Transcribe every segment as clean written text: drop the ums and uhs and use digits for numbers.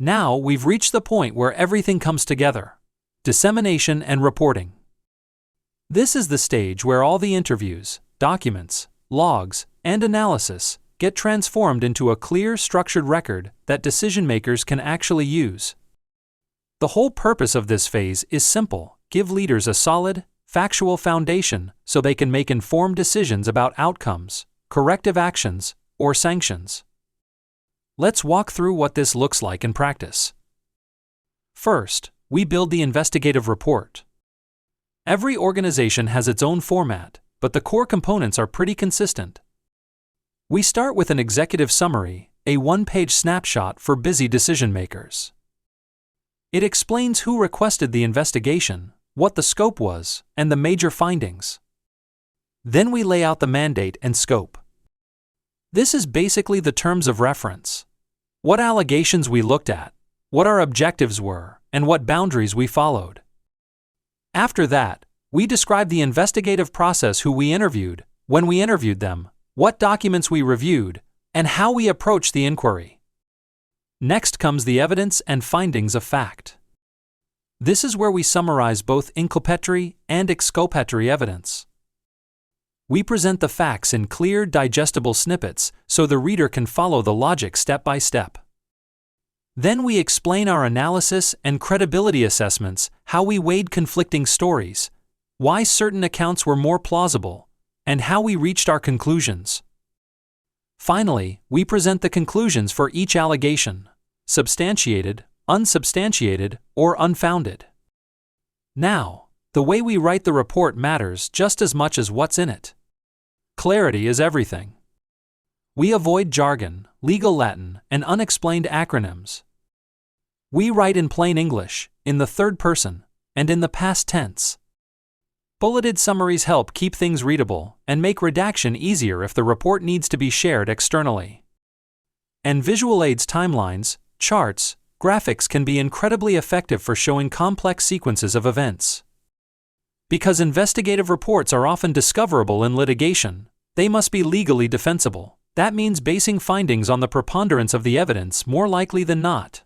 Now we've reached the point where everything comes together. Dissemination and reporting. This is the stage where all the interviews, documents, logs, and analysis get transformed into a clear, structured record that decision-makers can actually use. The whole purpose of this phase is simple: give leaders a solid, factual foundation so they can make informed decisions about outcomes, corrective actions, or sanctions. Let's walk through what this looks like in practice. First, we build the investigative report. Every organization has its own format, but the core components are pretty consistent. We start with an executive summary, a one-page snapshot for busy decision-makers. It explains who requested the investigation, what the scope was, and the major findings. Then we lay out the mandate and scope. This is basically the terms of reference. What allegations we looked at, what our objectives were, and what boundaries we followed. After that, we describe the investigative process: who we interviewed, when we interviewed them, what documents we reviewed, and how we approached the inquiry. Next comes the evidence and findings of fact. This is where we summarize both inculpatory and exculpatory evidence. We present the facts in clear, digestible snippets so the reader can follow the logic step by step. Then we explain our analysis and credibility assessments, how we weighed conflicting stories, why certain accounts were more plausible, and how we reached our conclusions. Finally, we present the conclusions for each allegation: substantiated, unsubstantiated, or unfounded. Now, the way we write the report matters just as much as what's in it. Clarity is everything. We avoid jargon, legal Latin, and unexplained acronyms. We write in plain English, in the third person, and in the past tense. Bulleted summaries help keep things readable and make redaction easier if the report needs to be shared externally. And visual aids, timelines, charts, graphics can be incredibly effective for showing complex sequences of events. Because investigative reports are often discoverable in litigation, they must be legally defensible. That means basing findings on the preponderance of the evidence more likely than not.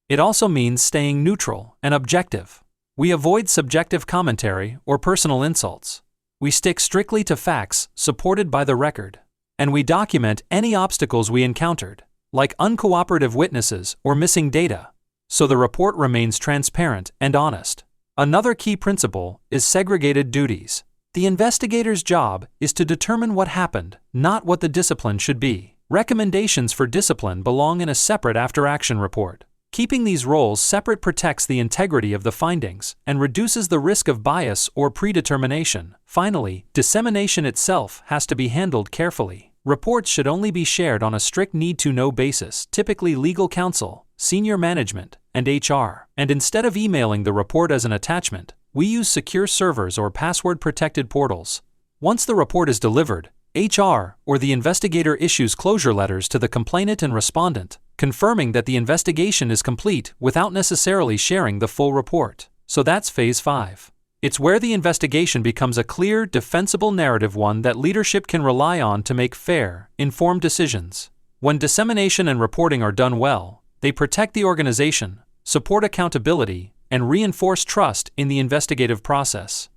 It also means staying neutral and objective. We avoid subjective commentary or personal insults. We stick strictly to facts supported by the record. And we document any obstacles we encountered, like uncooperative witnesses or missing data, so the report remains transparent and honest. Another key principle is segregated duties. The investigator's job is to determine what happened, not what the discipline should be. Recommendations for discipline belong in a separate after-action report. Keeping these roles separate protects the integrity of the findings and reduces the risk of bias or predetermination. Finally, dissemination itself has to be handled carefully. Reports should only be shared on a strict need-to-know basis, typically legal counsel, senior management, and HR. And instead of emailing the report as an attachment, we use secure servers or password-protected portals. Once the report is delivered, HR or the investigator issues closure letters to the complainant and respondent, confirming that the investigation is complete without necessarily sharing the full report. So that's phase 5. It's where the investigation becomes a clear, defensible narrative, one that leadership can rely on to make fair, informed decisions. When dissemination and reporting are done well, they protect the organization, support accountability, and reinforce trust in the investigative process.